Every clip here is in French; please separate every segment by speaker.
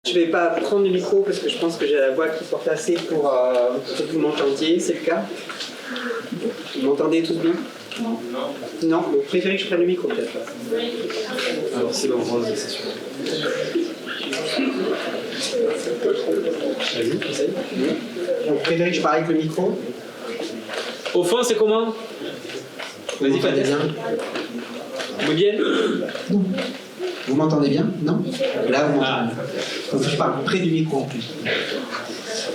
Speaker 1: Je ne vais pas prendre le micro parce que je pense que j'ai la voix qui porte assez pour que vous m'entendiez, c'est le cas. Vous m'entendez tous bien? Non. Non, vous préférez que je prenne le micro peut-être?
Speaker 2: Alors c'est le rose, c'est sûr.
Speaker 1: Vas-y, essaye. Vous préférez que je parle avec le micro?
Speaker 2: Au fond, c'est comment? Vas-y, fais
Speaker 1: bien.
Speaker 2: Muy bien.
Speaker 1: Vous m'entendez bien? Non? Là, vous m'entendez. Donc je parle près du micro en plus.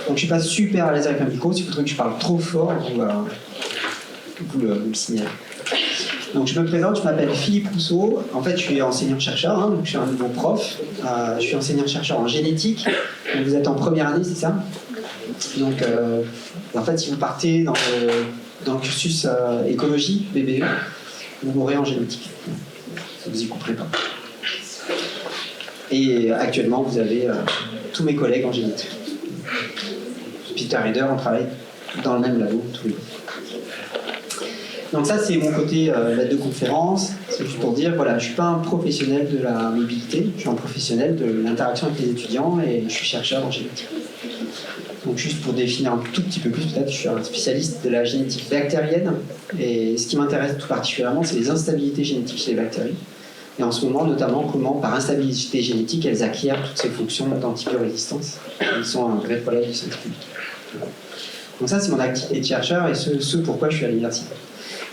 Speaker 1: Donc je suis pas super à l'aise avec un micro. Si vous trouvez que je parle trop fort, vous le signalez. Donc je me présente, je m'appelle Philippe Rousseau. En fait, je suis enseignant-chercheur, hein, donc je suis un nouveau prof. Je suis enseignant-chercheur en génétique. Donc vous êtes en première année, c'est ça? Donc en fait, si vous partez dans le cursus écologie, BBE, vous mourrez en génétique. Vous y couperez pas. Et actuellement, vous avez tous mes collègues en génétique. Peter Reader, on travaille dans le même labo tous les deux. Donc ça, c'est mon côté maître de conférence. C'est juste pour dire, voilà, je ne suis pas un professionnel de la mobilité, je suis un professionnel de l'interaction avec les étudiants et je suis chercheur en génétique. Donc juste pour définir un tout petit peu plus, peut-être, je suis un spécialiste de la génétique bactérienne. Et ce qui m'intéresse tout particulièrement, c'est les instabilités génétiques chez les bactéries. Et en ce moment, notamment, comment, par instabilité génétique, elles acquièrent toutes ces fonctions d'antibiorésistance. Ils sont un vrai problème de santé publique. Donc ça, c'est mon activité de chercheur et ce pourquoi je suis à l'université.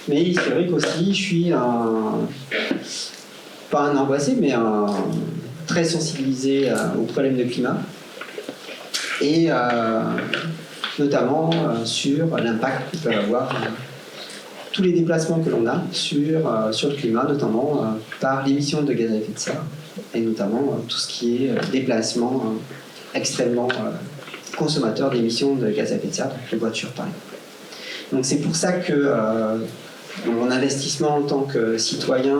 Speaker 1: Mais c'est vrai qu'aussi, je suis pas un angoissé, mais très sensibilisé aux problèmes de climat. Et notamment sur l'impact que peuvent avoir tous les déplacements que l'on a sur le climat, notamment par l'émission de gaz à effet de serre, et notamment tout ce qui est déplacement extrêmement consommateur d'émissions de gaz à effet de serre, donc les voitures par exemple. Donc c'est pour ça que mon investissement en tant que citoyen,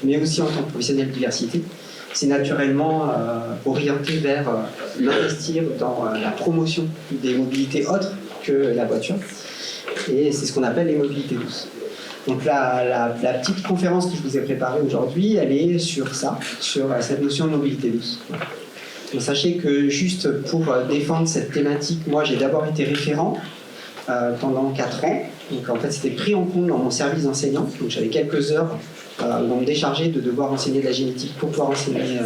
Speaker 1: mais aussi en tant que professionnel de diversité, c'est naturellement orienté vers m'investir dans la promotion des mobilités autres que la voiture. Et c'est ce qu'on appelle les mobilités douces. Donc la petite conférence que je vous ai préparée aujourd'hui, elle est sur ça, sur cette notion de mobilité douce. Donc sachez que juste pour défendre cette thématique, moi j'ai d'abord été référent pendant 4 ans. Donc en fait c'était pris en compte dans mon service d'enseignant. Donc j'avais quelques heures où on me déchargeait de devoir enseigner de la génétique pour pouvoir enseigner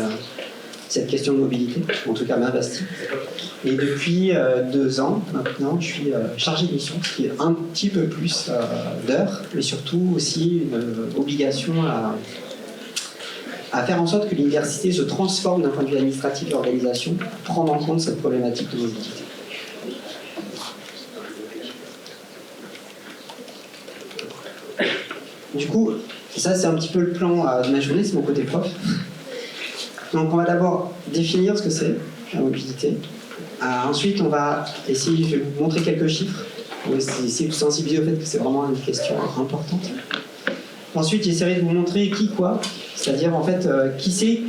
Speaker 1: cette question de mobilité, en tout cas m'investir. Et depuis 2 ans maintenant, je suis chargé de mission, ce qui est un petit peu plus d'heures, mais surtout aussi une obligation à faire en sorte que l'université se transforme d'un point de vue administratif et organisation pour prendre en compte cette problématique de mobilité. Du coup, ça c'est un petit peu le plan de ma journée, c'est mon côté prof. Donc on va d'abord définir ce que c'est la mobilité. Ensuite on va essayer, je vais vous montrer quelques chiffres, pour essayer de vous sensibiliser au fait que c'est vraiment une question importante. Ensuite j'essaierai de vous montrer qui quoi, c'est-à-dire en fait qui c'est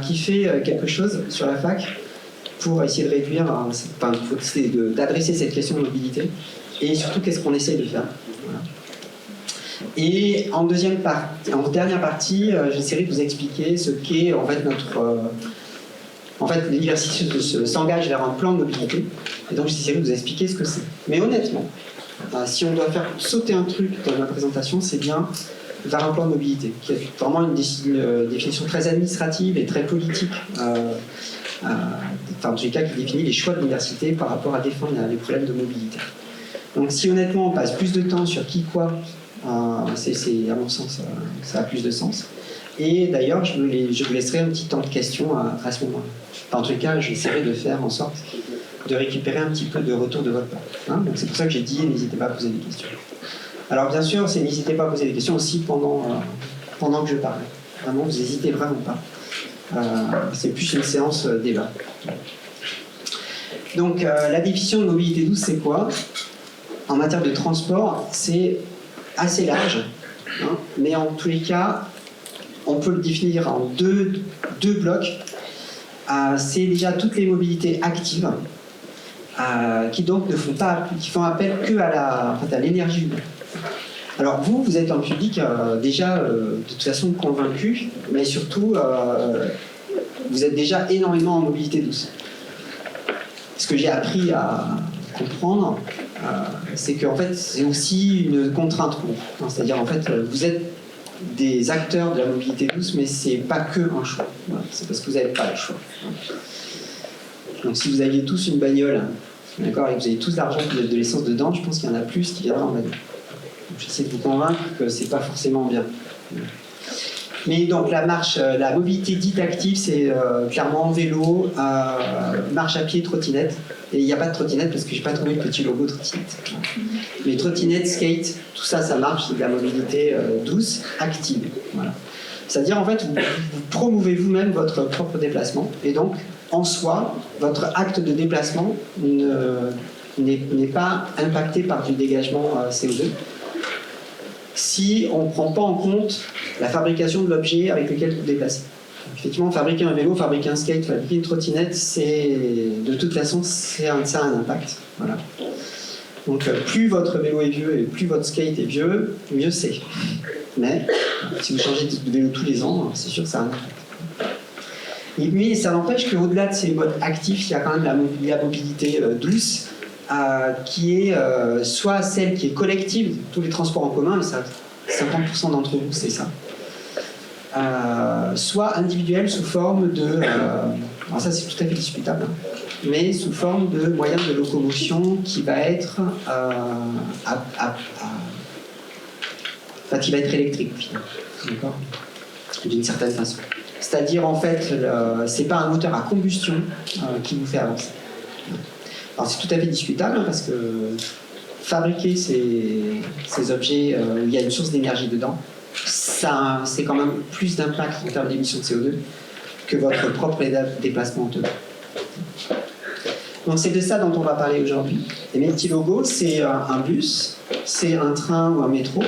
Speaker 1: qui fait quelque chose sur la fac pour essayer de réduire, d'adresser cette question de mobilité et surtout qu'est-ce qu'on essaie de faire. Voilà. Et en dernière partie, j'essaierai de vous expliquer ce qu'est en fait l'université s'engage vers un plan de mobilité, et donc j'essaierai de vous expliquer ce que c'est. Mais honnêtement, si on doit faire sauter un truc dans ma présentation, c'est bien vers un plan de mobilité, qui est vraiment une définition très administrative et très politique, en tous les cas qui définit les choix de l'université par rapport à défendre les problèmes de mobilité. Donc si honnêtement on passe plus de temps sur qui, quoi, c'est à mon sens, ça a plus de sens. Et d'ailleurs, je vous laisserai un petit temps de questions à ce moment-là. Enfin, en tout cas, j'essaierai de faire en sorte de récupérer un petit peu de retour de votre part. Hein, donc c'est pour ça que j'ai dit, n'hésitez pas à poser des questions. Alors bien sûr, n'hésitez pas à poser des questions aussi pendant que je parle. Vraiment, vous n'hésitez vraiment pas. C'est plus une séance débat. Donc la définition de mobilité douce, c'est quoi? En matière de transport, c'est assez large, hein, mais en tous les cas, on peut le définir en deux blocs. C'est déjà toutes les mobilités actives qui donc qui font appel que à l'énergie humaine. Alors vous êtes en public déjà de toute façon convaincu, mais surtout vous êtes déjà énormément en mobilité douce. Ce que j'ai appris à comprendre, c'est qu'en fait, c'est aussi une contrainte pour vous. C'est-à-dire, en fait, vous êtes des acteurs de la mobilité douce, mais c'est pas que un choix. Voilà. C'est parce que vous n'avez pas le choix. Donc, si vous aviez tous une bagnole, d'accord, et que vous avez tous l'argent, que vous avez de l'essence dedans, je pense qu'il y en a plus qui viendra en bagnole. J'essaie de vous convaincre que c'est pas forcément bien. Mais donc la marche, la mobilité dite active, c'est clairement vélo, marche à pied, trottinette. Et il n'y a pas de trottinette parce que j'ai pas trouvé le petit logo trottinette. Mais trottinette, skate, tout ça, ça marche, c'est de la mobilité douce, active. Voilà. C'est-à-dire en fait, vous promouvez vous-même votre propre déplacement. Et donc, en soi, votre acte de déplacement n'est pas impacté par du dégagement CO2. Si on ne prend pas en compte la fabrication de l'objet avec lequel vous déplacez. Donc, effectivement, fabriquer un vélo, fabriquer un skate, fabriquer une trottinette, de toute façon, ça a un impact. Voilà. Donc, plus votre vélo est vieux et plus votre skate est vieux, mieux c'est. Mais si vous changez de vélo tous les ans, c'est sûr que ça a un impact. Mais ça n'empêche qu'au-delà de ces modes actifs, il y a quand même la mobilité douce, qui est soit celle qui est collective, tous les transports en commun, et ça, 50% d'entre vous, c'est ça. Soit individuelle sous forme de... alors ça, c'est tout à fait discutable, hein, mais sous forme de moyens de locomotion qui va être... qui va être électrique, d'accord, d'une certaine façon. C'est-à-dire, en fait, c'est pas un moteur à combustion qui vous fait avancer. Alors c'est tout à fait discutable hein, parce que fabriquer ces objets où il y a une source d'énergie dedans, ça, c'est quand même plus d'impact en termes d'émissions de CO2 que votre propre déplacement en tenue. Donc c'est de ça dont on va parler aujourd'hui. Et mes petits logos, c'est un bus, c'est un train ou un métro,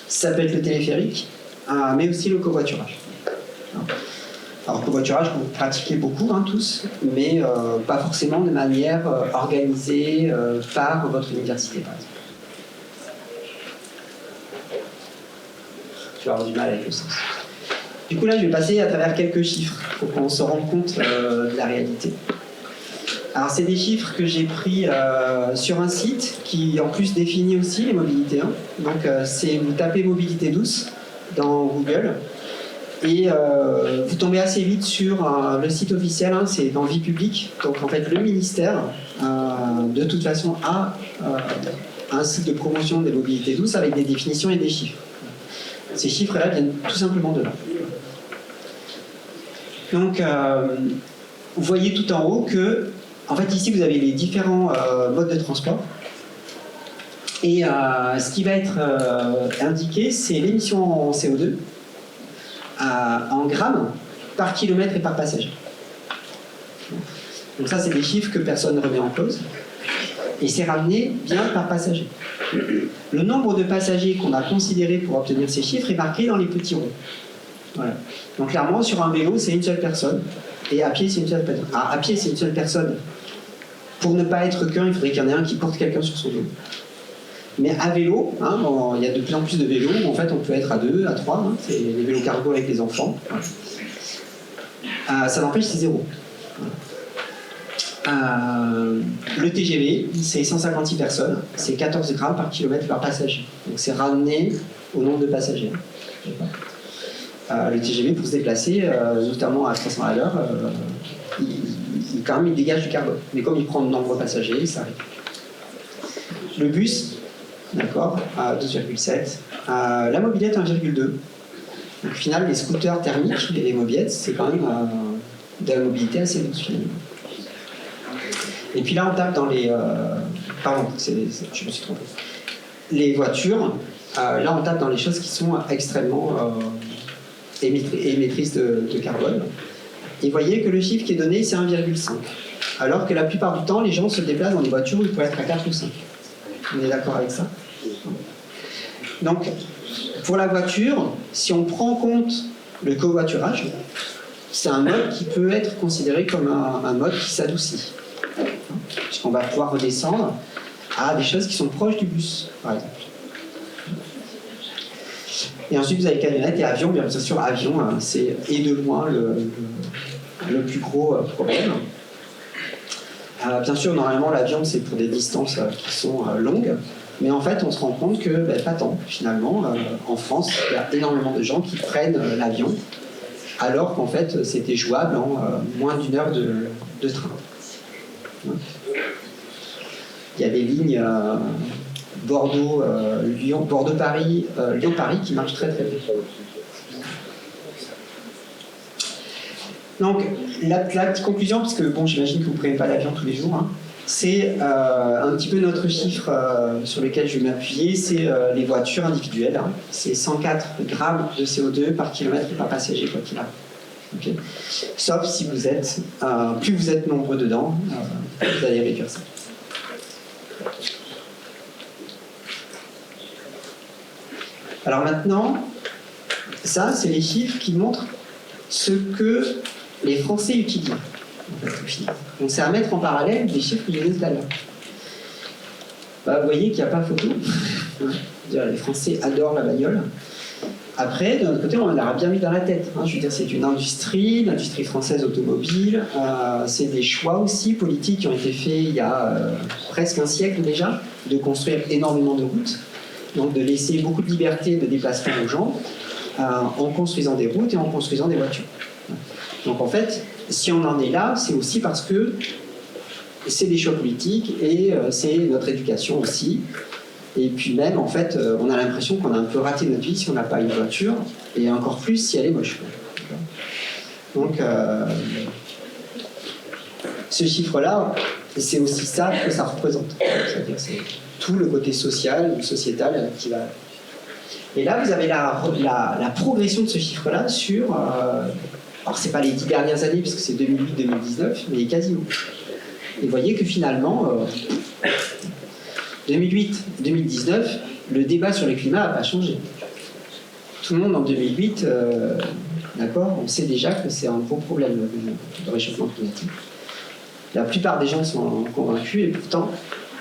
Speaker 1: ça peut être le téléphérique, mais aussi le covoiturage. Alors, covoiturage, vous pratiquez beaucoup, hein, tous, mais pas forcément de manière organisée par votre université, par exemple. Tu vas avoir du mal avec le sens. Du coup, là, je vais passer à travers quelques chiffres pour qu'on se rende compte de la réalité. Alors, c'est des chiffres que j'ai pris sur un site qui, en plus, définit aussi les mobilités. Hein. Donc, vous tapez mobilité douce dans Google. Et vous tombez assez vite sur le site officiel, hein, c'est dans Vie publique. Donc en fait, le ministère, de toute façon, a un site de promotion des mobilités douces avec des définitions et des chiffres. Ces chiffres-là viennent tout simplement de là. Donc, vous voyez tout en haut que, en fait, ici, vous avez les différents modes de transport. Et ce qui va être indiqué, c'est l'émission en CO2. En grammes par kilomètre et par passager. Donc ça, c'est des chiffres que personne ne remet en cause. Et c'est ramené bien par passager. Le nombre de passagers qu'on a considéré pour obtenir ces chiffres est marqué dans les petits ronds. Voilà. Donc clairement, sur un vélo, c'est une seule personne. Et à pied, c'est une seule personne. À pied, c'est une seule personne. Pour ne pas être qu'un, il faudrait qu'il y en ait un qui porte quelqu'un sur son dos. Mais à vélo, hein, il y a de plus en plus de vélos où en fait on peut être à 2, à 3, hein, c'est les vélos cargo avec les enfants. Ça n'empêche, c'est 0. Le TGV, c'est 156 personnes, c'est 14 grammes par kilomètre par passager. Donc c'est ramené au nombre de passagers. Le TGV, pour se déplacer, notamment à 300 à l'heure, il dégage du carbone. Mais comme il prend de nombreux passagers, ça arrive. Le bus, d'accord, à 2,7. La mobilette, 1,2. Donc au final, les scooters thermiques et les mobillettes, c'est quand même de la mobilité assez douce finalement. Et puis là, on tape dans les... pardon, je me suis trompé. Les voitures, là, on tape dans les choses qui sont extrêmement émettrices de carbone. Et vous voyez que le chiffre qui est donné, c'est 1,5. Alors que la plupart du temps, les gens se déplacent dans des voitures où ils peuvent être à 4 ou 5. On est d'accord avec ça? Donc, pour la voiture, si on prend en compte le covoiturage, c'est un mode qui peut être considéré comme un mode qui s'adoucit. Puisqu'on va pouvoir redescendre à des choses qui sont proches du bus, par exemple. Et ensuite, vous avez camionnette et avion. Bien sûr, avion, c'est et de loin le plus gros problème. Bien sûr, normalement, l'avion, c'est pour des distances qui sont longues. Mais en fait, on se rend compte que, pas tant, finalement. En France, il y a énormément de gens qui prennent l'avion, alors qu'en fait, c'était jouable en moins d'1 heure de train. Il y a des lignes Bordeaux-Lyon, Bordeaux-Paris, Lyon-Paris qui marchent très très bien. Donc, la petite conclusion, parce que bon, j'imagine que vous ne prenez pas l'avion tous les jours, hein, c'est un petit peu notre chiffre sur lequel je vais m'appuyer, c'est les voitures individuelles. Hein. C'est 104 grammes de CO2 par kilomètre et par passager, quoi qu'il arrive. Okay. Sauf si vous êtes, plus vous êtes nombreux dedans, vous allez réduire ça. Alors maintenant, ça, c'est les chiffres qui montrent ce que les Français utilisent. Donc c'est à mettre en parallèle des chiffres que je disais tout à l'heure. Vous voyez qu'il n'y a pas photo. Les Français adorent la bagnole. Après, de notre côté, on l'a bien mis dans la tête. Je veux dire, c'est une industrie, l'industrie française automobile. C'est des choix aussi politiques qui ont été faits il y a presque un siècle déjà, de construire énormément de routes, donc de laisser beaucoup de liberté de déplacement aux gens, en construisant des routes et en construisant des voitures. Donc en fait, si on en est là, c'est aussi parce que c'est des choix politiques et c'est notre éducation aussi. Et puis même, en fait, on a l'impression qu'on a un peu raté notre vie si on n'a pas une voiture, et encore plus si elle est moche. Donc, ce chiffre-là, c'est aussi ça que ça représente. C'est-à-dire c'est tout le côté social ou sociétal qui va... Et là, vous avez la progression de ce chiffre-là sur... alors, c'est pas les 10 dernières années, puisque c'est 2008-2019, mais quasiment. Et vous voyez que finalement... 2008-2019, le débat sur le climat n'a pas changé. Tout le monde en 2008, d'accord, on sait déjà que c'est un gros problème, le réchauffement climatique. La plupart des gens sont convaincus et pourtant,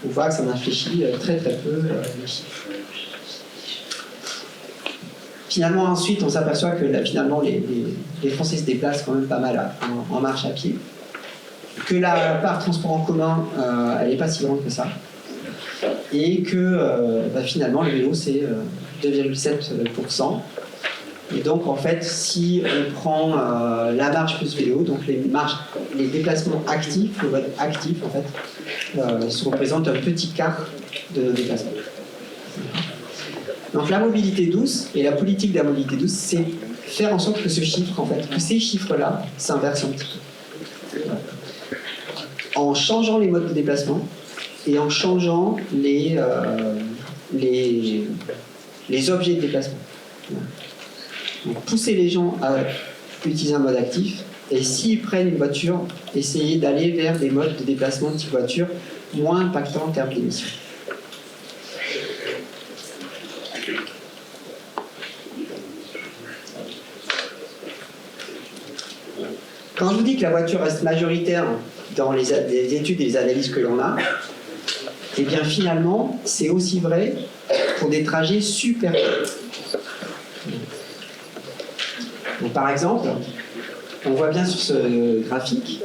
Speaker 1: on voit que ça n'infléchit très très peu les chiffres. Finalement, ensuite, on s'aperçoit que là, finalement, les Français se déplacent quand même pas mal en marche à pied. Que la part transport en commun, elle n'est pas si grande que ça. Et que finalement le vélo c'est 2,7%. Et donc en fait si on prend la marche plus vélo, donc les déplacements actifs, le mode actif en fait, se représentent un petit quart de nos déplacements. Donc la mobilité douce et la politique de la mobilité douce, c'est faire en sorte que ce chiffre en fait, que ces chiffres-là s'inversent un petit peu. En changeant les modes de déplacement, et en changeant les objets de déplacement. Donc, pousser les gens à utiliser un mode actif, et s'ils prennent une voiture, essayer d'aller vers des modes de déplacement de type voiture moins impactants en termes d'émissions. Quand je vous dis que la voiture reste majoritaire dans les études et les analyses que l'on a, et bien finalement, c'est aussi vrai pour des trajets super courts. Donc, par exemple, on voit bien sur ce graphique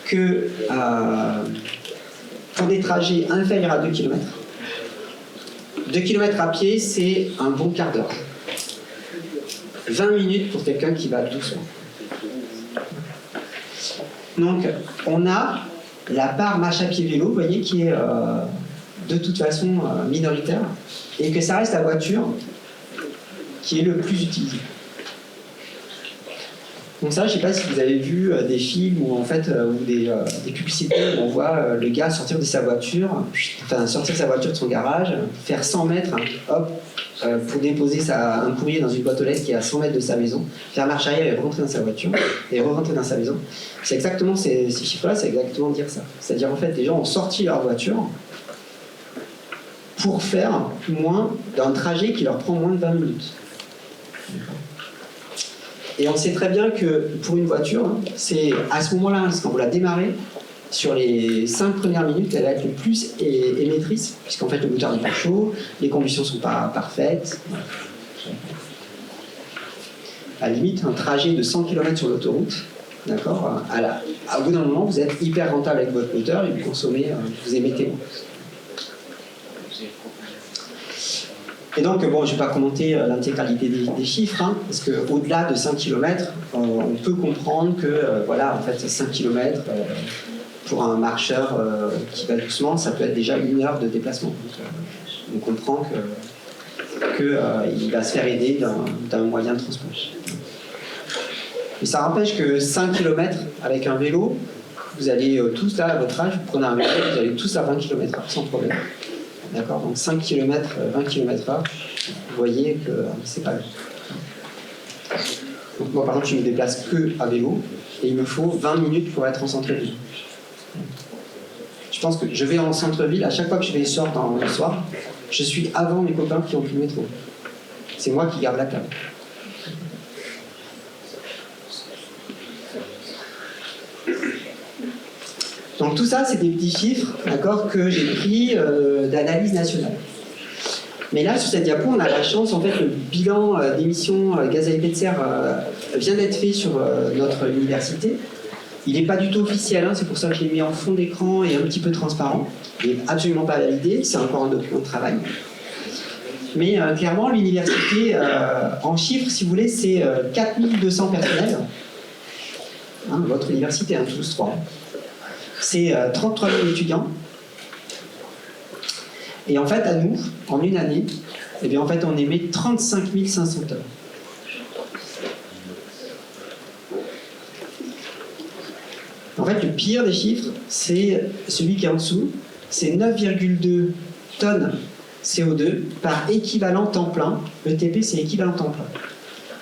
Speaker 1: que pour des trajets inférieurs à 2 km, 2 km à pied, c'est un bon quart d'heure. 20 minutes pour quelqu'un qui va doucement. Donc, on a la part marche à pied vélo, vous voyez, qui est de toute façon minoritaire, et que ça reste la voiture qui est le plus utilisée. Donc ça, je ne sais pas si vous avez vu des films ou en fait ou des publicités où on voit le gars sortir de sa voiture, sortir sa voiture de son garage, faire 100 mètres, hop, pour déposer un courrier dans une boîte aux lettres qui est à 100 mètres de sa maison, faire marche arrière et rentrer dans sa voiture et re-rentrer dans sa maison. C'est exactement ces chiffres-là, c'est exactement dire ça. C'est-à-dire en fait, les gens ont sorti leur voiture pour faire moins d'un trajet qui leur prend moins de 20 minutes. Et on sait très bien que pour une voiture, c'est à ce moment-là, quand vous la démarrez, sur les 5 premières minutes, elle va être le plus émettrice, puisqu'en fait le moteur n'est pas chaud, les combustions ne sont pas parfaites. À la limite, un trajet de 100 km sur l'autoroute, d'accord, au bout d'un moment, vous êtes hyper rentable avec votre moteur et vous consommez, vous émettez moins. Et donc, bon, je ne vais pas commenter l'intégralité des chiffres, hein, parce qu'au-delà de 5 km, on peut comprendre que, voilà, en fait, 5 km, pour un marcheur qui va doucement, ça peut être déjà 1 heure de déplacement. Donc, on comprend qu'il va se faire aider d'un moyen de transport. Mais ça n'empêche que 5 km avec un vélo, vous allez tous là, à votre âge, vous prenez un vélo, vous allez tous à 20 km/h sans problème. D'accord? Donc 5 km, 20 km/h, vous voyez que c'est pas long. Donc moi par exemple, je me déplace que à vélo et il me faut 20 minutes pour être en centre-ville. Je pense que je vais en centre-ville, à chaque fois que je sors le soir, je suis avant mes copains qui ont pris le métro. C'est moi qui garde la table. Donc tout ça, c'est des petits chiffres, d'accord, que j'ai pris d'analyse nationale. Mais là, sur cette diapo, on a la chance, en fait, le bilan d'émissions gaz à effet de serre vient d'être fait sur notre université. Il n'est pas du tout officiel, hein, c'est pour ça que je l'ai mis en fond d'écran et un petit peu transparent. Il n'est absolument pas validé, c'est encore un document de travail. Mais clairement, l'université, en chiffres, si vous voulez, c'est 4200 personnels. Hein, votre université, hein, Toulouse 3. C'est 33 000 étudiants. Et en fait, à nous, en une année, eh bien, en fait, on émet 35 500 tonnes. En fait, le pire des chiffres, c'est celui qui est en dessous. C'est 9,2 tonnes CO2 par équivalent temps plein. ETP, c'est équivalent temps plein.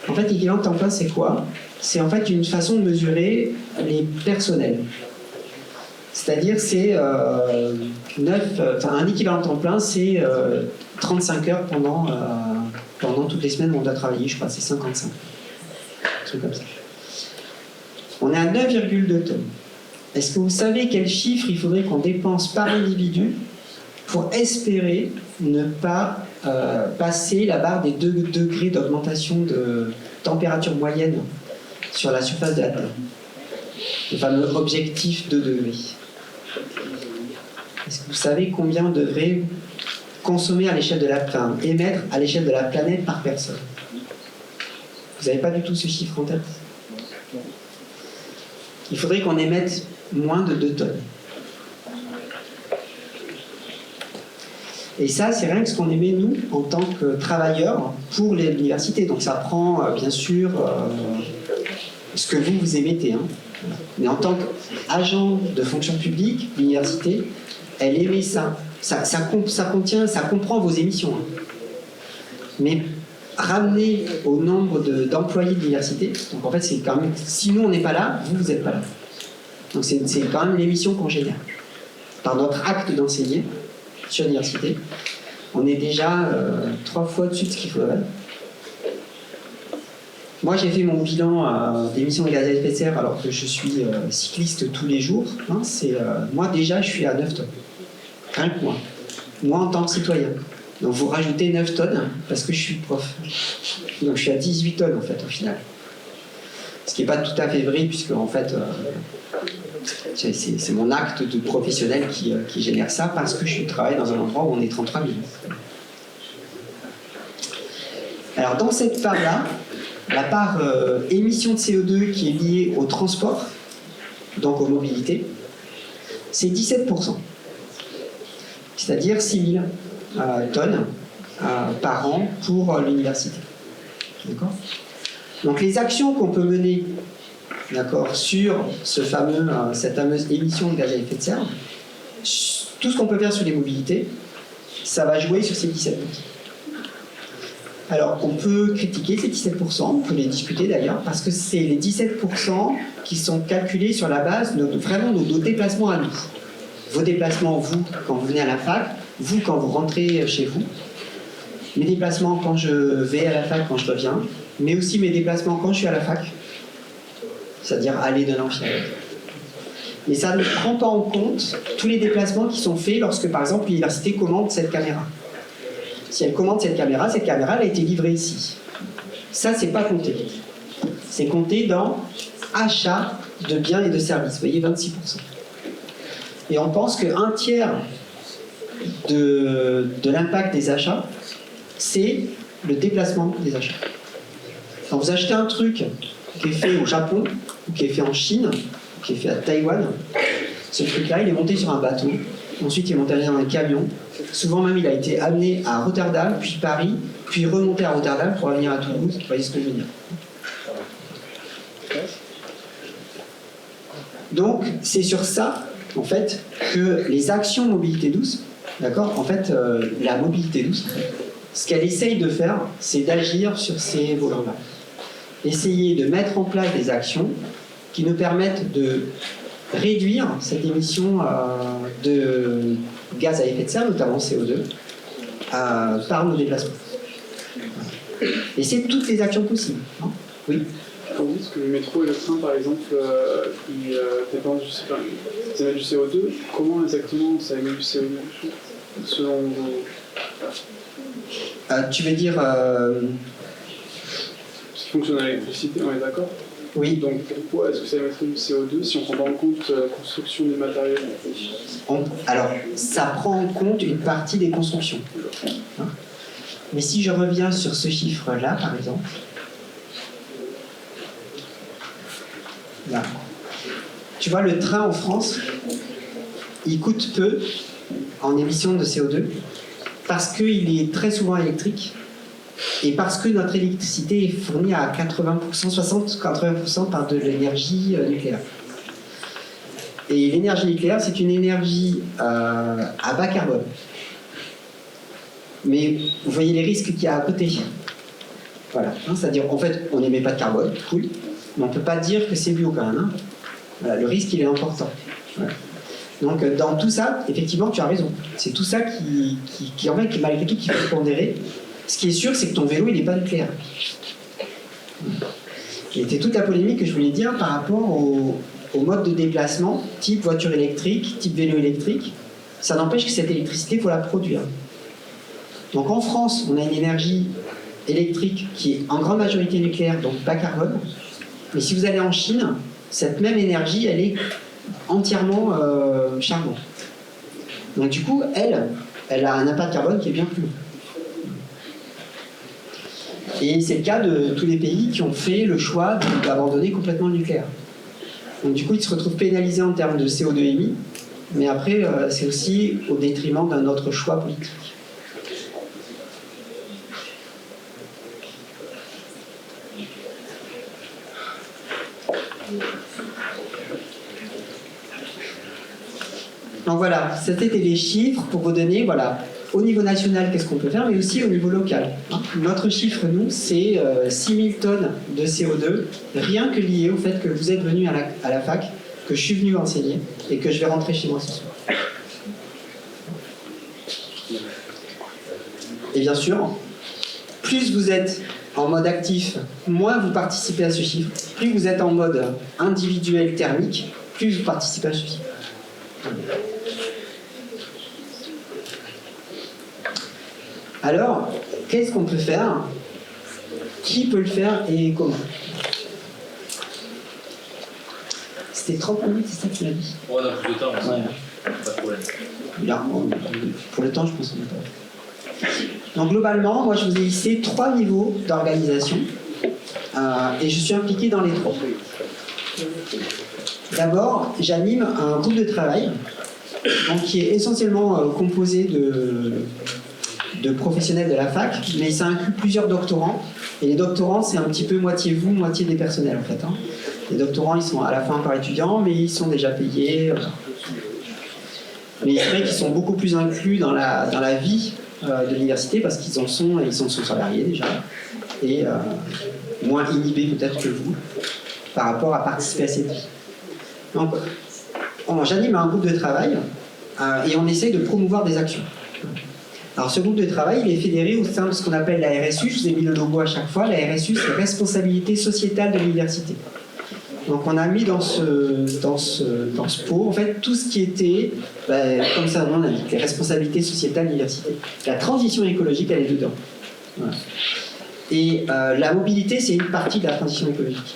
Speaker 1: En fait, équivalent temps plein, c'est quoi? C'est en fait une façon de mesurer les personnels. C'est-à-dire, c'est un équivalent temps plein, c'est 35 heures pendant toutes les semaines où on doit travailler, je crois, c'est 55. Un truc comme ça. On est à 9,2 tonnes. Est-ce que vous savez quel chiffre il faudrait qu'on dépense par individu pour espérer ne pas passer la barre des 2 degrés d'augmentation de température moyenne sur la surface de la Terre? Le fameux objectif 2 degrés. Est-ce que vous savez combien on devrait consommer à l'échelle de la planète, émettre à l'échelle de la planète par personne? Vous n'avez pas du tout ce chiffre en tête? Il faudrait qu'on émette moins de 2 tonnes. Et ça, c'est rien que ce qu'on émet, nous, en tant que travailleurs pour l'université. Donc ça prend, bien sûr, ce que vous émettez. Hein. Mais en tant qu'agent de fonction publique, l'université, elle émet ça. Ça comprend vos émissions. Hein. Mais ramener au nombre d'employés de l'université, donc en fait, c'est quand même, si nous, on n'est pas là, vous n'êtes pas là. Donc c'est quand même l'émission qu'on génère. Par notre acte d'enseigner sur l'université, on est déjà 3 fois au-dessus de ce qu'il faudrait. Moi, j'ai fait mon bilan d'émissions de gaz à effet de serre alors que je suis cycliste tous les jours. Hein, moi, déjà, je suis à 9 tonnes. Rien que moi. Moi, en tant que citoyen. Donc, vous rajoutez 9 tonnes parce que je suis prof. Donc, je suis à 18 tonnes, en fait, au final. Ce qui n'est pas tout à fait vrai, puisque, en fait, c'est mon acte de professionnel qui génère ça parce que je travaille dans un endroit où on est 33 000. Alors, dans cette part-là, la part émission de CO2 qui est liée au transport, donc aux mobilités, c'est 17%. C'est-à-dire 6 000 tonnes par an pour l'université. D'accord ? Donc les actions qu'on peut mener, d'accord, sur cette fameuse émission de gaz à effet de serre, tout ce qu'on peut faire sur les mobilités, ça va jouer sur ces 17%. Alors, on peut critiquer ces 17%, on peut les discuter d'ailleurs, parce que c'est les 17% qui sont calculés sur la base de vraiment nos déplacements à nous. Vos déplacements, vous, quand vous venez à la fac, vous, quand vous rentrez chez vous, mes déplacements quand je vais à la fac, quand je reviens, mais aussi mes déplacements quand je suis à la fac, c'est-à-dire aller de l'amphi à l'autre. Mais ça ne prend pas en compte tous les déplacements qui sont faits lorsque, par exemple, l'université commande cette caméra. Si elle commande cette caméra elle a été livrée ici. Ça, c'est pas compté. C'est compté dans achat de biens et de services. Vous voyez, 26%. Et on pense qu'un tiers de l'impact des achats, c'est le déplacement des achats. Quand vous achetez un truc qui est fait au Japon, ou qui est fait en Chine, ou qui est fait à Taïwan, ce truc-là, il est monté sur un bateau, ensuite il est monté dans un camion, souvent même il a été amené à Rotterdam, puis Paris, puis remonté à Rotterdam pour revenir à Toulouse. Vous voyez ce que je veux dire. Donc, c'est sur ça, en fait, que les actions mobilité douce, d'accord, en fait, la mobilité douce, ce qu'elle essaye de faire, c'est d'agir sur ces volants-là. Essayer de mettre en place des actions qui nous permettent de réduire cette émission de gaz à effet de serre, notamment CO2, par nos déplacements. Et c'est toutes les actions possibles. Hein. Oui.
Speaker 3: Quand vous dites que le métro et le train, par exemple, ils émettent du CO2, comment exactement ça émet du CO2 selon vos...
Speaker 1: Tu veux dire...
Speaker 3: Ce qui fonctionne à l'électricité, on est d'accord?
Speaker 1: Oui.
Speaker 3: Donc pourquoi est-ce que ça émettrait du CO2 si on prend pas en compte la construction des matériels?
Speaker 1: Alors, ça prend en compte une partie des constructions. Hein. Mais si je reviens sur ce chiffre-là, par exemple, là, tu vois, le train en France, il coûte peu en émissions de CO2 parce qu'il est très souvent électrique et parce que notre électricité est fournie à 80%, 60-80% par de l'énergie nucléaire. Et l'énergie nucléaire, c'est une énergie à bas carbone. Mais vous voyez les risques qu'il y a à côté. Voilà. Hein, c'est-à-dire, en fait, on n'émet pas de carbone, cool, mais on ne peut pas dire que c'est bio quand même. Hein. Voilà, le risque, il est important. Voilà. Donc, dans tout ça, effectivement, tu as raison. C'est tout ça qui en fait, qui malgré tout, qui fait pondérer. Ce qui est sûr, c'est que ton vélo, il n'est pas nucléaire. Et c'était toute la polémique que je voulais dire par rapport au mode de déplacement, type voiture électrique, type vélo électrique. Ça n'empêche que cette électricité, il faut la produire. Donc en France, on a une énergie électrique qui est en grande majorité nucléaire, donc bas carbone. Mais si vous allez en Chine, cette même énergie, elle est entièrement charbon. Donc du coup, elle a un impact carbone qui est bien plus haut. Et c'est le cas de tous les pays qui ont fait le choix d'abandonner complètement le nucléaire. Donc du coup, ils se retrouvent pénalisés en termes de CO2 émis, mais après, c'est aussi au détriment d'un autre choix politique. Donc voilà, c'était les chiffres pour vous donner, voilà, au niveau national, qu'est-ce qu'on peut faire, mais aussi au niveau local. Hein. Notre chiffre, nous, c'est 6000 tonnes de CO2, rien que lié au fait que vous êtes venu à la fac, que je suis venu enseigner et que je vais rentrer chez moi ce soir. Et bien sûr, plus vous êtes en mode actif, moins vous participez à ce chiffre. Plus vous êtes en mode individuel thermique, plus vous participez à ce chiffre. Alors, qu'est-ce qu'on peut faire? Qui peut le faire et comment? C'était 30 minutes, c'est ça que tu m'as dit?
Speaker 2: On a plus de temps,
Speaker 1: ouais.
Speaker 2: Pas de problème.
Speaker 1: Là, pour le temps, je pense qu'on n'a pas. Donc globalement, moi je vous ai listé 3 niveaux d'organisation et je suis impliqué dans les 3. D'abord, j'anime un groupe de travail donc, qui est essentiellement composé de professionnels de la fac, mais ça inclut plusieurs doctorants. Et les doctorants, c'est un petit peu moitié vous, moitié des personnels en fait. Hein. Les doctorants, ils sont à la fin encore étudiants, mais ils sont déjà payés. Mais c'est vrai qu'ils sont beaucoup plus inclus dans la vie de l'université parce qu'ils sont salariés déjà et moins inhibés peut-être que vous par rapport à participer à cette vie. Donc, j'anime un groupe de travail et on essaye de promouvoir des actions. Alors ce groupe de travail, il est fédéré au sein de ce qu'on appelle la RSU. Je vous ai mis le logo à chaque fois. La RSU, c'est Responsabilité Sociétale de l'Université. Donc on a mis dans ce pot, en fait, tout ce qui était, comme ça on l'indique, les responsabilités sociétales de l'université. La transition écologique, elle est dedans. Voilà. Et la mobilité, c'est une partie de la transition écologique.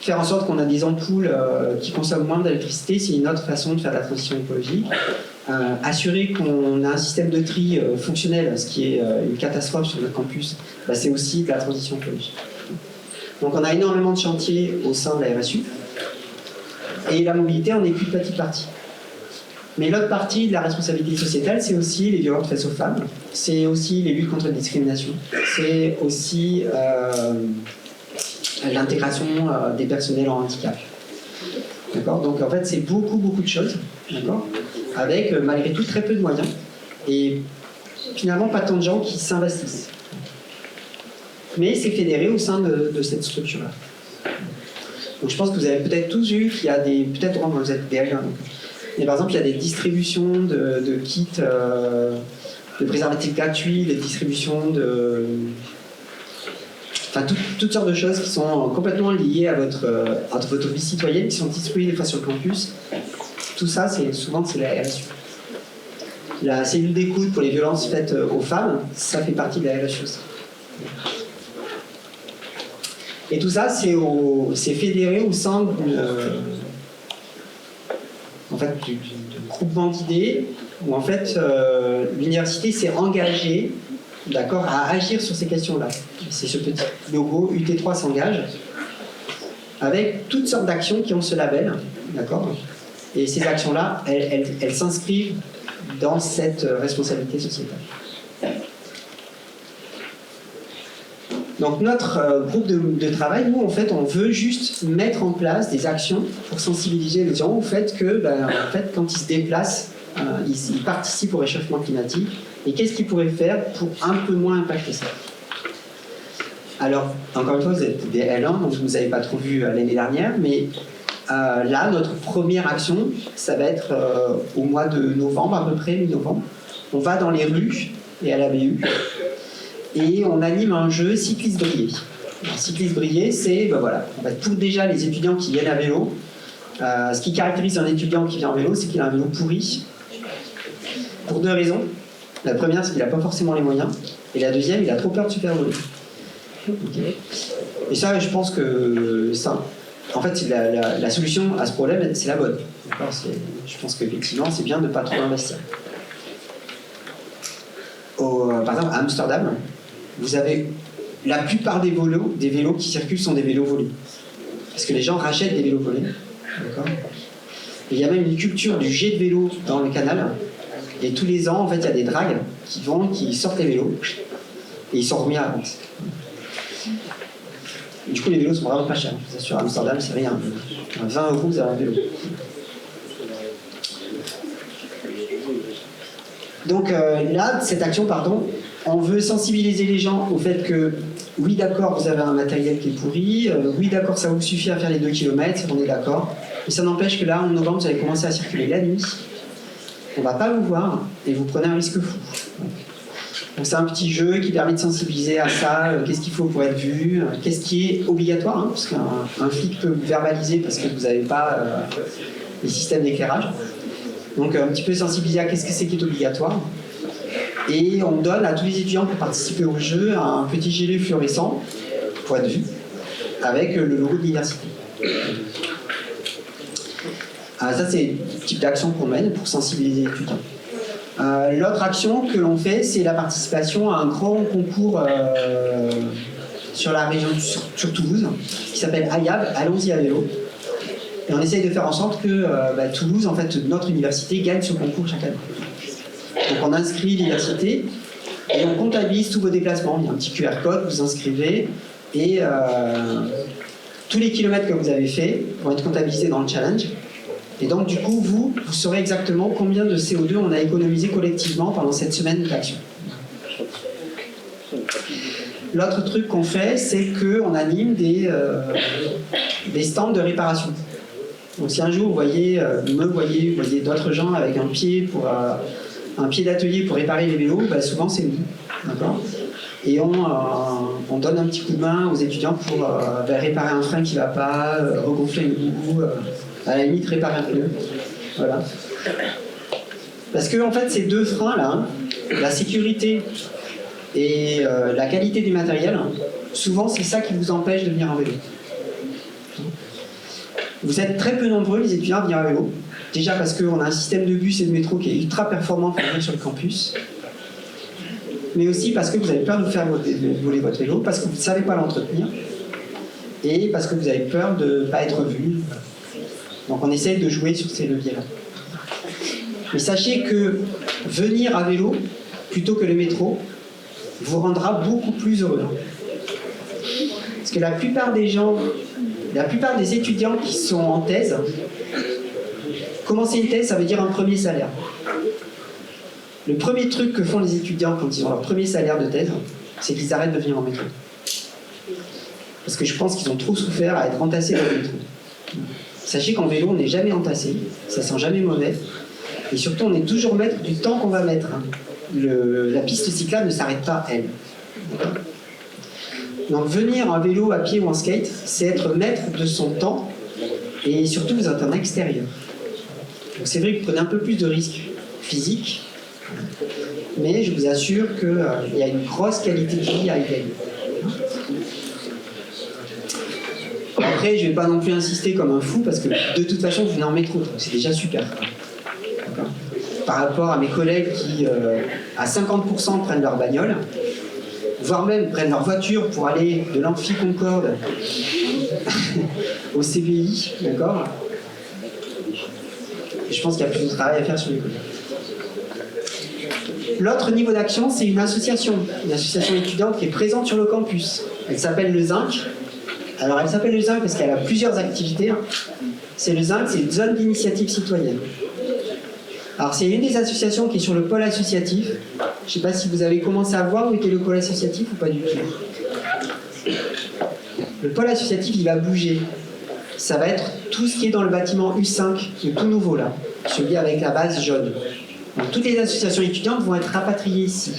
Speaker 1: Faire en sorte qu'on a des ampoules qui consomment moins d'électricité, c'est une autre façon de faire de la transition écologique. Assurer qu'on a un système de tri fonctionnel, ce qui est une catastrophe sur notre campus, c'est aussi de la transition écologique. Donc on a énormément de chantiers au sein de la RSU. Et la mobilité en est qu'une petite partie. Mais l'autre partie de la responsabilité sociétale, c'est aussi les violences faites aux femmes, c'est aussi les luttes contre la discrimination, c'est aussi l'intégration des personnels en handicap. D'accord ? Donc en fait, c'est beaucoup de choses, d'accord ? Avec malgré tout très peu de moyens et finalement pas tant de gens qui s'investissent. Mais c'est fédéré au sein de cette structure-là. Donc je pense que vous avez peut-être tous vu qu'il y a des... Peut-être vous êtes derrière. Mais par exemple, il y a des distributions de kits de préservatifs gratuits, des distributions de... Enfin, toutes sortes de choses qui sont complètement liées à votre vie citoyenne, qui sont distribuées des fois sur le campus. Tout ça, souvent, c'est la RSU. La cellule d'écoute pour les violences faites aux femmes, ça fait partie de la RSU aussi. Et tout ça, c'est fédéré au sein du groupement d'idées où en fait l'université s'est engagée, d'accord, à agir sur ces questions-là. C'est ce petit logo UT3 s'engage avec toutes sortes d'actions qui ont ce label, d'accord. Et ces actions-là, elles s'inscrivent dans cette responsabilité sociétale. Donc notre groupe de travail, nous en fait, on veut juste mettre en place des actions pour sensibiliser les gens au fait que, en fait, quand ils se déplacent, ils participent au réchauffement climatique. Et qu'est-ce qu'ils pourraient faire pour un peu moins impacter ça ? Alors, encore une fois, vous êtes des L1, donc vous n'avez pas trop vu l'année dernière, mais là, notre première action, ça va être au mois de novembre, à peu près, mi-novembre. On va dans les rues et à la BU. Et on anime un jeu cycliste brillé. Cycliste brillé, c'est pour déjà les étudiants qui viennent à vélo. Ce qui caractérise un étudiant qui vient en vélo, c'est qu'il a un vélo pourri. Pour deux raisons. La première, c'est qu'il n'a pas forcément les moyens. Et la deuxième, il a trop peur de se faire voler. Okay. Et ça, je pense que en fait, la solution à ce problème, c'est la bonne. Je pense qu'effectivement, c'est bien de ne pas trop investir. Par exemple, à Amsterdam, vous avez la plupart des vélos qui circulent sont des vélos volés. Parce que les gens rachètent des vélos volés. D'accord ? Et il y a même une culture du jet de vélo dans le canal. Et tous les ans, en fait, il y a des dragues qui sortent les vélos. Et ils sont remis à la vente. Du coup, les vélos sont vraiment pas chers. Je vous assure, à Amsterdam, c'est rien. 20 €, vous avez un vélo. Donc là, cette action, on veut sensibiliser les gens au fait que, oui d'accord, vous avez un matériel qui est pourri, oui d'accord, ça vous suffit à faire les 2 km, on est d'accord, mais ça n'empêche que là, en novembre, vous allez commencer à circuler la nuit, on va pas vous voir, et vous prenez un risque fou. Donc c'est un petit jeu qui permet de sensibiliser à ça, qu'est-ce qu'il faut pour être vu, qu'est-ce qui est obligatoire, parce qu'un flic peut vous verbaliser parce que vous n'avez pas les systèmes d'éclairage. Donc un petit peu sensibiliser à qu'est-ce que c'est qui est obligatoire. Et on donne à tous les étudiants pour participer au jeu un petit gilet fluorescent pour être vu avec le logo de l'université. Ça c'est le type d'action qu'on mène pour sensibiliser les étudiants. L'autre action que l'on fait, c'est la participation à un grand concours sur la région sur Toulouse qui s'appelle AYAB, Allons-y à vélo. Et on essaye de faire en sorte que Toulouse, en fait, notre université, gagne ce concours chaque année. Donc on inscrit l'université et on comptabilise tous vos déplacements. Il y a un petit QR code, vous inscrivez et tous les kilomètres que vous avez faits vont être comptabilisés dans le challenge. Et donc du coup, vous saurez exactement combien de CO2 on a économisé collectivement pendant cette semaine d'action. L'autre truc qu'on fait, c'est qu'on anime des stands de réparation. Donc si un jour vous voyez d'autres gens avec un pied d'atelier pour réparer les vélos, souvent c'est nous. D'accord ? et on donne un petit coup de main aux étudiants pour réparer un frein qui ne va pas, regonfler une roue, à la limite réparer un pneu. Voilà. Parce que en fait ces deux freins-là, hein, la sécurité et la qualité du matériel, souvent c'est ça qui vous empêche de venir en vélo. Vous êtes très peu nombreux les étudiants à venir à vélo. Déjà parce qu'on a un système de bus et de métro qui est ultra performant pour venir sur le campus. Mais aussi parce que vous avez peur de vous faire voler votre vélo, parce que vous ne savez pas l'entretenir, et parce que vous avez peur de ne pas être vu. Donc on essaye de jouer sur ces leviers-là. Mais sachez que venir à vélo, plutôt que le métro, vous rendra beaucoup plus heureux. Parce que la plupart des gens, la plupart des étudiants qui sont en thèse, commencer une thèse, ça veut dire un premier salaire. Le premier truc que font les étudiants quand ils ont leur premier salaire de thèse, c'est qu'ils arrêtent de venir en métro. Parce que je pense qu'ils ont trop souffert à être entassés dans le métro. Sachez qu'en vélo, on n'est jamais entassé, ça sent jamais mauvais. Et surtout, on est toujours maître du temps qu'on va mettre. La piste cyclable ne s'arrête pas, elle. Donc venir en vélo, à pied ou en skate, c'est être maître de son temps et surtout vous êtes en extérieur. Donc c'est vrai que vous prenez un peu plus de risques physiques, mais je vous assure qu'il y a une grosse qualité de vie à y gagner. Après, je ne vais pas non plus insister comme un fou parce que de toute façon, vous venez en métro, donc c'est déjà super. Par rapport à mes collègues qui, à 50%, prennent leur bagnole, voire même prennent leur voiture pour aller de l'Amphi Concorde au CBI, d'accord ? Je pense qu'il y a plus de travail à faire sur les côtés. L'autre niveau d'action, c'est une association étudiante qui est présente sur le campus. Elle s'appelle le Zinc. Alors, elle s'appelle le Zinc parce qu'elle a plusieurs activités. C'est le Zinc, c'est une zone d'initiative citoyenne. Alors, c'est une des associations qui est sur le pôle associatif. Je ne sais pas si vous avez commencé à voir où était le pôle associatif ou pas du tout. Le pôle associatif, il va bouger. Ça va être tout ce qui est dans le bâtiment U5, le tout nouveau là, celui avec la base jaune. Donc, toutes les associations étudiantes vont être rapatriées ici.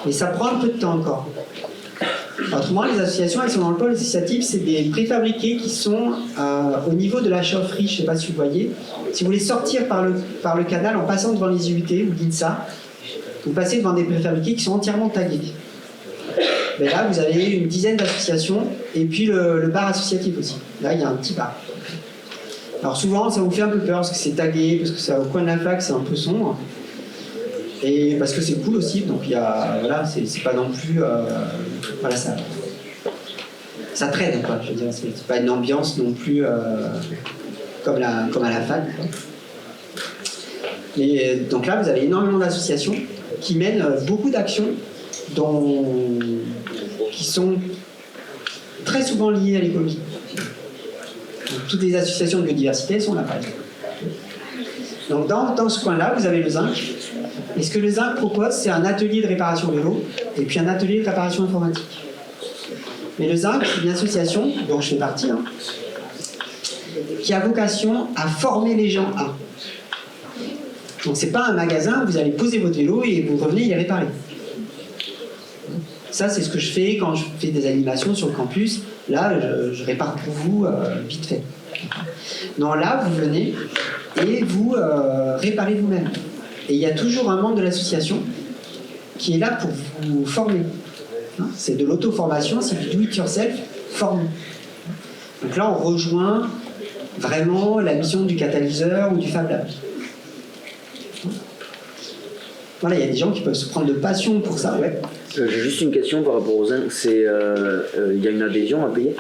Speaker 1: Mais ça prend un peu de temps encore. Autrement, les associations, elles sont dans le pôle associatif, c'est des préfabriqués qui sont au niveau de la chaufferie, je ne sais pas si vous voyez. Si vous voulez sortir par le canal en passant devant les IUT ou l'INSA, vous passez devant des préfabriqués qui sont entièrement tagués. Mais là, vous avez une dizaine d'associations et puis le bar associatif aussi. Là, il y a un petit bar. Alors souvent, ça vous fait un peu peur parce que c'est tagué, parce que c'est au coin de la fac, c'est un peu sombre. Et parce que c'est cool aussi, donc il y a, voilà, c'est pas non plus, voilà, ça traîne, quoi, je veux dire, c'est pas une ambiance non plus comme à la fac. Et donc là, vous avez énormément d'associations qui mènent beaucoup d'actions qui sont très souvent liées à l'écologie. Donc, toutes les associations de biodiversité sont là, par exemple. Donc dans ce coin-là, vous avez le Zinc. Et ce que le Zinc propose, c'est un atelier de réparation vélo et puis un atelier de réparation informatique. Mais le Zinc, c'est une association dont je fais partie, qui a vocation à former les gens à. Donc c'est pas un magasin, vous allez poser votre vélo et vous revenez les réparer. Ça, c'est ce que je fais quand je fais des animations sur le campus. Là, je répare pour vous vite fait. Non, là, vous venez et vous réparez vous-même. Et il y a toujours un membre de l'association qui est là pour vous former. C'est de l'auto-formation, c'est du do-it-yourself formé. Donc là, on rejoint vraiment la mission du catalyseur ou du Fab Lab. Voilà, il y a des gens qui peuvent se prendre de passion pour ça, ouais.
Speaker 4: J'ai juste une question par rapport aux Zinc. Il y a une adhésion à payer ?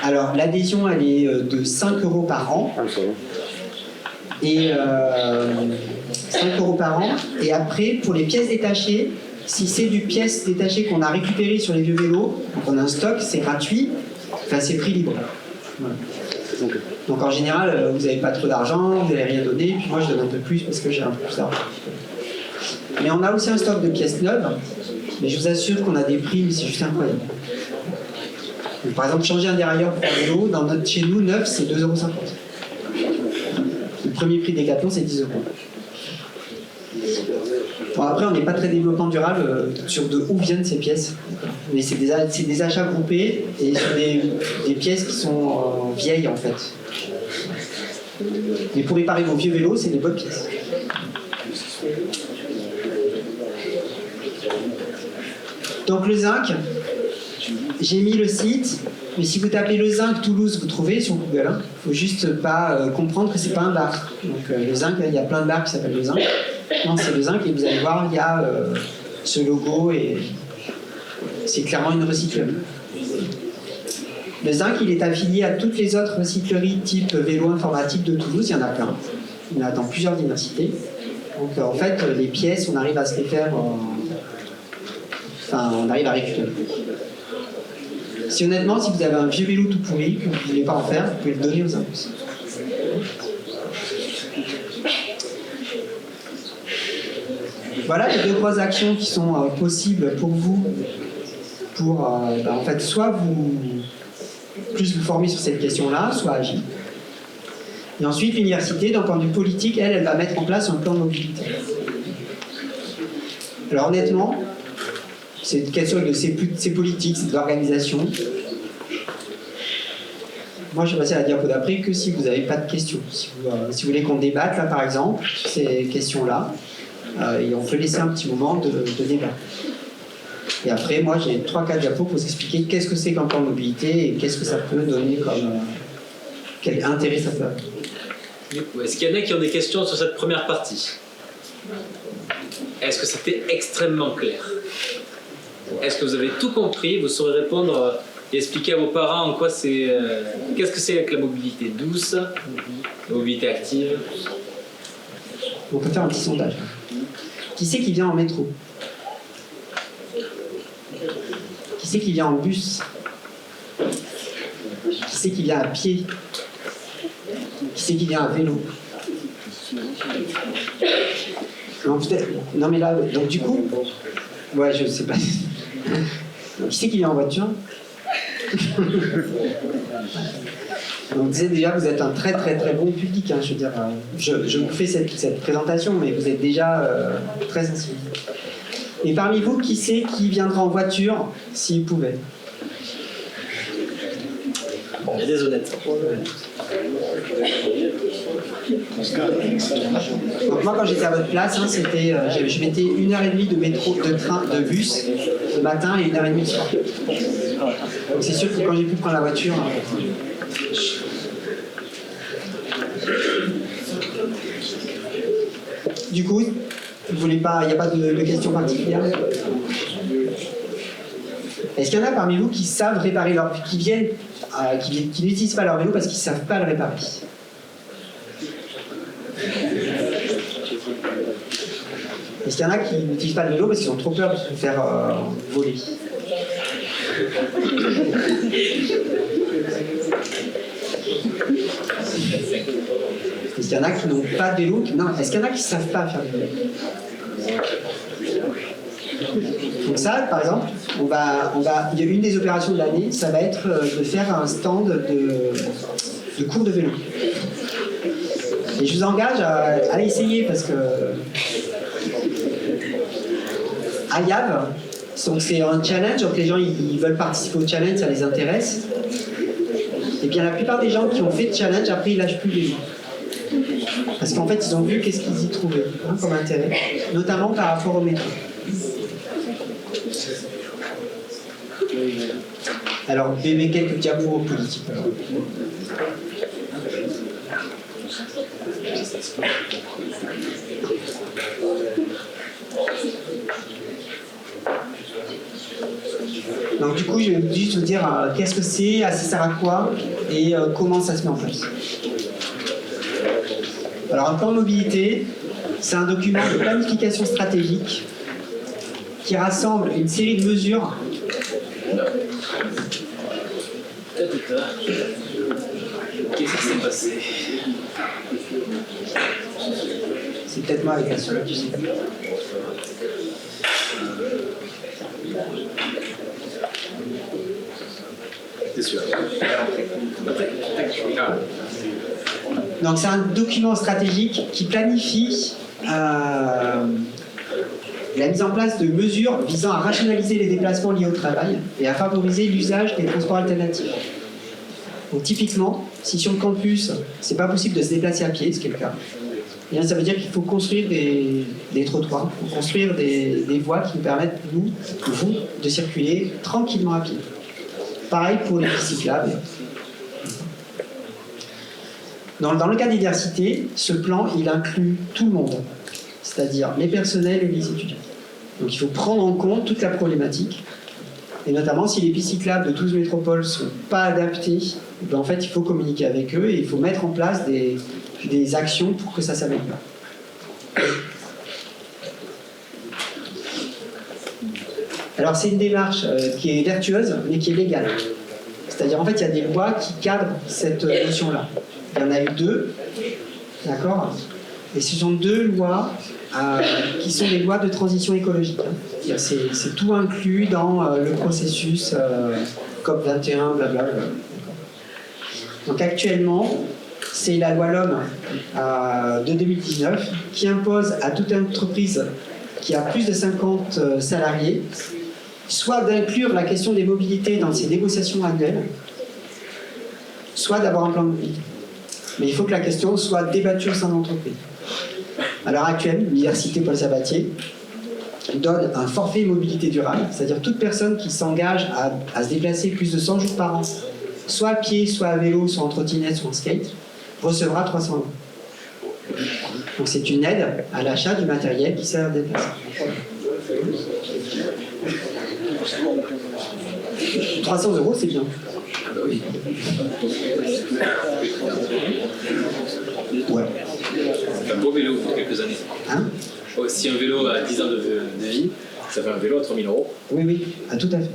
Speaker 1: Alors, l'adhésion, elle est de 5 € par an.
Speaker 4: Ah, ça va.
Speaker 1: Et 5 € par an. Et après, pour les pièces détachées, si c'est du pièces détachées qu'on a récupérées sur les vieux vélos, donc on a un stock, c'est gratuit, enfin c'est prix libre. Voilà.
Speaker 4: Okay.
Speaker 1: Donc en général, vous n'avez pas trop d'argent, vous n'allez rien donner, puis moi je donne un peu plus parce que j'ai un peu plus d'argent. Mais on a aussi un stock de pièces neuves, mais je vous assure qu'on a des prix, mais c'est juste incroyable. Donc, par exemple, changer un dérailleur pour un vélo, chez nous, neuf, c'est 2,50 €. Le premier prix Décathlon, c'est 10 €. Bon, après, on n'est pas très développement durable sur de où viennent ces pièces. Mais c'est des achats groupés et sur des pièces qui sont vieilles en fait. Mais pour réparer vos vieux vélos, c'est des bonnes pièces. Donc le zinc, j'ai mis le site, mais si vous tapez le zinc Toulouse, vous trouvez sur Google. Il ne faut juste pas comprendre que c'est pas un bar. Donc le zinc, il y a plein de bars qui s'appellent le zinc. Non, c'est le zinc et vous allez voir, il y a ce logo et c'est clairement une recyclerie. Le zinc, il est affilié à toutes les autres recycleries type vélo informatique de Toulouse, il y en a plein. Il y en a dans plusieurs universités. Donc en fait, les pièces, on arrive à se les faire... Enfin, on arrive à récupérer. Si honnêtement, si vous avez un vieux vélo tout pourri, que vous ne voulez pas en faire, vous pouvez le donner aux impôts. Voilà les deux grosses actions qui sont possibles pour vous, pour en fait soit vous plus vous former sur cette question-là, soit agir. Et ensuite, l'université, d'un point de vue politique, elle va mettre en place un plan de mobilité. Alors honnêtement, c'est une question c'est politique, c'est de l'organisation. Moi, je vais passer à la diapo d'après que si vous n'avez pas de questions. Si vous voulez qu'on débatte, là, par exemple, sur ces questions-là, et on peut laisser un petit moment de débat. Et après, moi, j'ai 3-4 diapos pour vous expliquer qu'est-ce que c'est qu'un plan de mobilité et qu'est-ce que ça peut donner comme... quel intérêt ça peut avoir.
Speaker 2: Du coup, est-ce qu'il y en a qui ont des questions sur cette première partie? Est-ce que c'était extrêmement clair? Est-ce que vous avez tout compris? Vous saurez répondre et expliquer à vos parents en quoi c'est... qu'est-ce que c'est que la mobilité douce, la mobilité active?
Speaker 1: On peut faire un petit sondage. Qui c'est qui vient en métro? Qui c'est qui vient en bus? Qui c'est qui vient à pied? Qui c'est qui vient à vélo? Non mais là, donc du coup, ouais, je sais pas. Qui c'est qui vient en voiture? Donc déjà, vous êtes un très très très bon public. Hein, je veux dire, je vous fais cette présentation, mais vous êtes déjà très sensible. Et parmi vous, qui c'est qui viendra en voiture s'il pouvait?
Speaker 2: Il y a des honnêtes.
Speaker 1: Donc moi, quand j'étais à votre place, hein, c'était, je mettais 1h30 de métro, de train, de bus le matin et 1h30 le soir. Donc c'est sûr que quand j'ai pu prendre la voiture... Du coup, vous voulez pas, il n'y a pas de questions particulières? Est-ce qu'il y en a parmi vous qui savent réparer leur... qui viennent, qui n'utilisent pas leur vélo parce qu'ils ne savent pas le réparer? Est-ce qu'il y en a qui n'utilisent pas le vélo parce qu'ils ont trop peur de se faire voler? Est-ce qu'il y en a qui n'ont pas de vélo? Non, est-ce qu'il y en a qui ne savent pas faire du vélo? Donc ça, par exemple, il y a une des opérations de l'année, ça va être de faire un stand de cours de vélo. Et je vous engage à essayer parce que à Yab, c'est un challenge, donc les gens ils veulent participer au challenge, ça les intéresse. Et bien la plupart des gens qui ont fait le challenge, après ils lâchent plus les vélos. Parce qu'en fait ils ont vu qu'est-ce qu'ils y trouvaient hein, comme intérêt, notamment par rapport au métro. Alors, je vais mettre quelques diapos politiques. Donc du coup, je vais juste vous dire qu'est-ce que c'est, ça sert à quoi et comment ça se met en place. Alors un plan de mobilité, c'est un document de planification stratégique qui rassemble une série de mesures.
Speaker 2: Qu'est-ce qui s'est passé?
Speaker 1: C'est peut-être moi avec la souris, tu sais.
Speaker 2: T'es sûr?
Speaker 1: Donc c'est un document stratégique qui planifie La mise en place de mesures visant à rationaliser les déplacements liés au travail et à favoriser l'usage des transports alternatifs. Donc typiquement, si sur le campus, c'est pas possible de se déplacer à pied, ce qui est le cas, eh bien, ça veut dire qu'il faut construire des trottoirs, il faut construire des voies qui nous permettent, nous, vous, de circuler tranquillement à pied. Pareil pour les pistes cyclables. Dans le cas d'Iversité, ce plan, il inclut tout le monde, c'est-à-dire les personnels et les étudiants. Donc il faut prendre en compte toute la problématique, et notamment si les pistes cyclables de Toulouse Métropole ne sont pas adaptées, ben en fait il faut communiquer avec eux et il faut mettre en place des actions pour que ça s'améliore. Alors c'est une démarche qui est vertueuse mais qui est légale. C'est-à-dire en fait il y a des lois qui cadrent cette notion-là. Il y en a eu 2, d'accord ? Et ce sont 2 lois qui sont des lois de transition écologique. C'est tout inclus dans le processus COP21, blablabla. Donc actuellement, c'est la loi LOM de 2019 qui impose à toute entreprise qui a plus de 50 salariés soit d'inclure la question des mobilités dans ses négociations annuelles, soit d'avoir un plan de mobilité. Mais il faut que la question soit débattue au sein de l'entreprise. À l'heure actuelle, l'Université Paul Sabatier donne un forfait mobilité durable, c'est-à-dire toute personne qui s'engage à se déplacer plus de 100 jours par an, soit à pied, soit à vélo, soit en trottinette, soit en skate, recevra 300 €. Donc c'est une aide à l'achat du matériel qui sert à déplacer. 300 €, c'est bien. Ouais.
Speaker 2: C'est un beau vélo pour quelques années.
Speaker 1: Hein ?
Speaker 2: Si un vélo a 10 ans de vie, ça fait un vélo à 3 000 €.
Speaker 1: Oui, oui, tout à fait.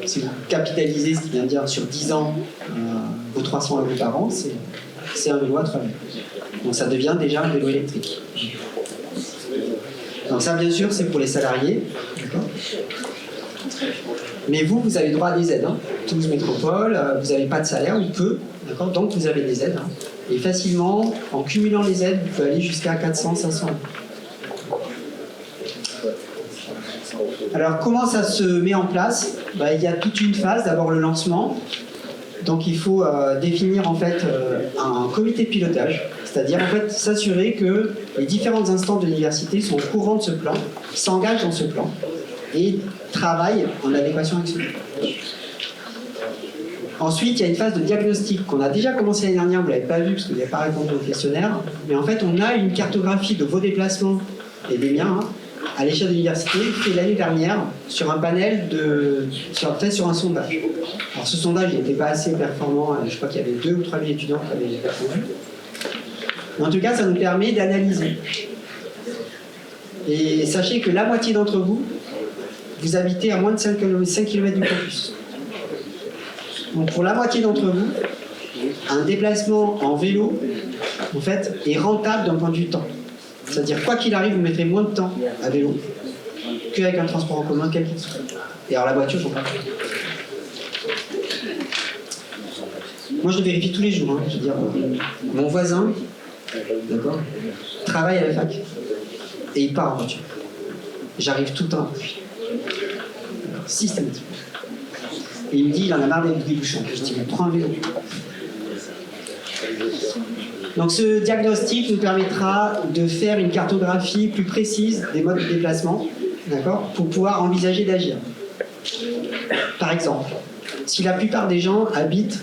Speaker 1: Si vous capitalisez, ce qui vient de dire sur 10 ans, vos 300 € par an, c'est un vélo à 3 000 €. Donc ça devient déjà un vélo électrique. Donc ça, bien sûr, c'est pour les salariés. D'accord ? Mais vous avez droit à des aides. Hein. Toulouse Métropole, vous n'avez pas de salaire ou peu, d'accord ? Donc vous avez des aides. Hein. Et facilement, en cumulant les aides, vous pouvez aller jusqu'à 400, 500 €. Alors comment ça se met en place ? Il y a toute une phase, d'abord le lancement. Donc il faut définir en fait un comité de pilotage, c'est-à-dire en fait s'assurer que les différentes instances de l'université sont au courant de ce plan, s'engagent dans ce plan et travaillent en adéquation avec ce plan. Ensuite, il y a une phase de diagnostic qu'on a déjà commencé l'année dernière, vous ne l'avez pas vu parce que vous n'avez pas répondu au questionnaire, mais en fait on a une cartographie de vos déplacements et des miens à l'échelle de l'université, fait l'année dernière sur un panel sur un sondage. Alors ce sondage n'était pas assez performant, je crois qu'il y avait 2 ou 3 000 étudiants qui avaient répondu. Mais en tout cas, ça nous permet d'analyser. Et sachez que la moitié d'entre vous, vous habitez à moins de 5 km du campus. Donc pour la moitié d'entre vous, un déplacement en vélo, en fait, est rentable d'un point de vue temps. C'est-à-dire, quoi qu'il arrive, vous mettrez moins de temps à vélo qu'avec un transport en commun, quel qu'il soit. Et alors la voiture, j'en parle. Moi, je le vérifie tous les jours. Hein. Je veux dire, mon voisin, d'accord, travaille à la fac. Et il part en voiture. J'arrive tout le temps après lui. Systématiquement. Et il me dit, il en a marre des bouchons. Je dis, mais prends un vélo. Donc ce diagnostic nous permettra de faire une cartographie plus précise des modes de déplacement, d'accord, pour pouvoir envisager d'agir. Par exemple, si la plupart des gens habitent,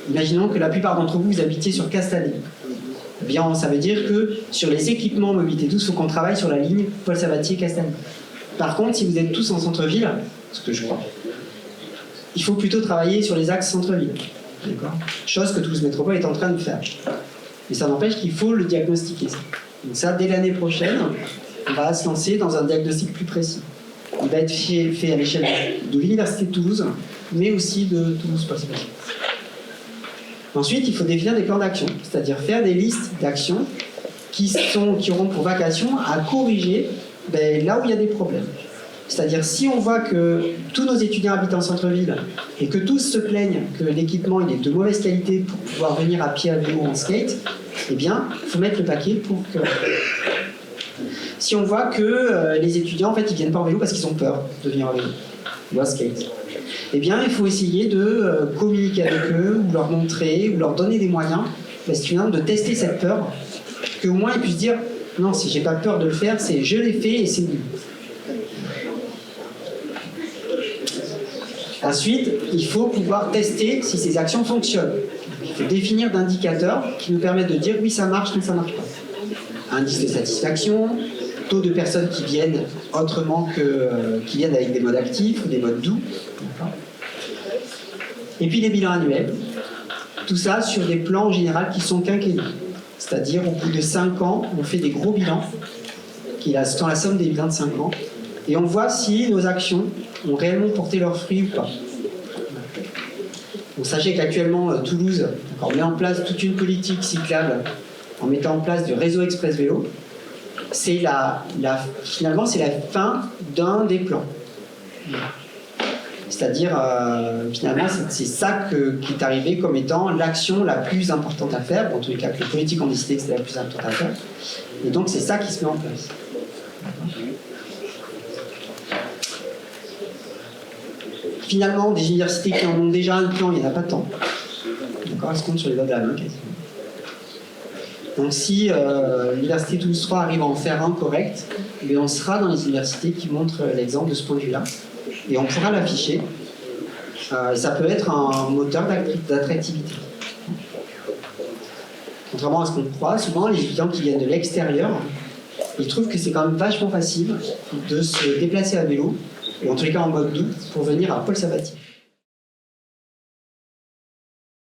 Speaker 1: imaginons que la plupart d'entre vous, vous habitiez sur Castanet. Eh bien, ça veut dire que sur les équipements mobilité douce, il faut qu'on travaille sur la ligne Paul Sabatier-Castanet. Par contre, si vous êtes tous en centre-ville, ce que je crois, il faut plutôt travailler sur les axes centre-ville. D'accord ? Chose que Toulouse Métropole est en train de faire. Mais ça n'empêche qu'il faut le diagnostiquer. Donc ça, dès l'année prochaine, on va se lancer dans un diagnostic plus précis. Il va être fait à l'échelle de l'Université de Toulouse, mais aussi de Toulouse Paul Sabatier. Ensuite, il faut définir des plans d'action, c'est-à-dire faire des listes d'actions qui auront pour vocation à corriger là où il y a des problèmes. C'est-à-dire, si on voit que tous nos étudiants habitent en centre-ville et que tous se plaignent que l'équipement il est de mauvaise qualité pour pouvoir venir à pied, à vélo ou en skate, eh bien, il faut mettre le paquet pour que si on voit que les étudiants, en fait, ils viennent pas en vélo parce qu'ils ont peur de venir en vélo, ou à skate, eh bien, il faut essayer de communiquer avec eux, ou leur montrer, ou leur donner des moyens, de tester cette peur, qu'au moins ils puissent dire non, si j'ai pas peur de le faire, c'est je l'ai fait et c'est nul. Ensuite, il faut pouvoir tester si ces actions fonctionnent. Il faut définir d'indicateurs qui nous permettent de dire oui, ça marche, non, ça marche pas. Indice de satisfaction, taux de personnes qui viennent autrement que qui viennent avec des modes actifs ou des modes doux. Et puis les bilans annuels. Tout ça sur des plans en général qui sont quinquennaux. C'est-à-dire au bout de 5 ans, on fait des gros bilans, qui sont la somme des bilans de 5 ans, et on voit si nos actions ont réellement porté leurs fruits ou pas. Donc, sachez qu'actuellement, Toulouse met en place toute une politique cyclable en mettant en place du réseau express vélo. C'est finalement, c'est la fin d'un des plans. C'est-à-dire, finalement, c'est ça qui est arrivé comme étant l'action la plus importante à faire. En tous les cas, que les politiques ont décidé que c'était la plus importante à faire. Et donc, c'est ça qui se met en place. Finalement, des universités qui en ont déjà un plan, il n'y en a pas tant. D'accord, elles se comptent sur les doigts de la main, quasiment. Donc, si l'université Toulouse 3 arrive à en faire un correct, on sera dans les universités qui montrent l'exemple de ce point de vue-là. Et on pourra l'afficher. Ça peut être un moteur d'attractivité. Contrairement à ce qu'on croit, souvent les étudiants qui viennent de l'extérieur, ils trouvent que c'est quand même vachement facile de se déplacer à vélo, ou en tous les cas en mode doux, pour venir à Paul Sabatier.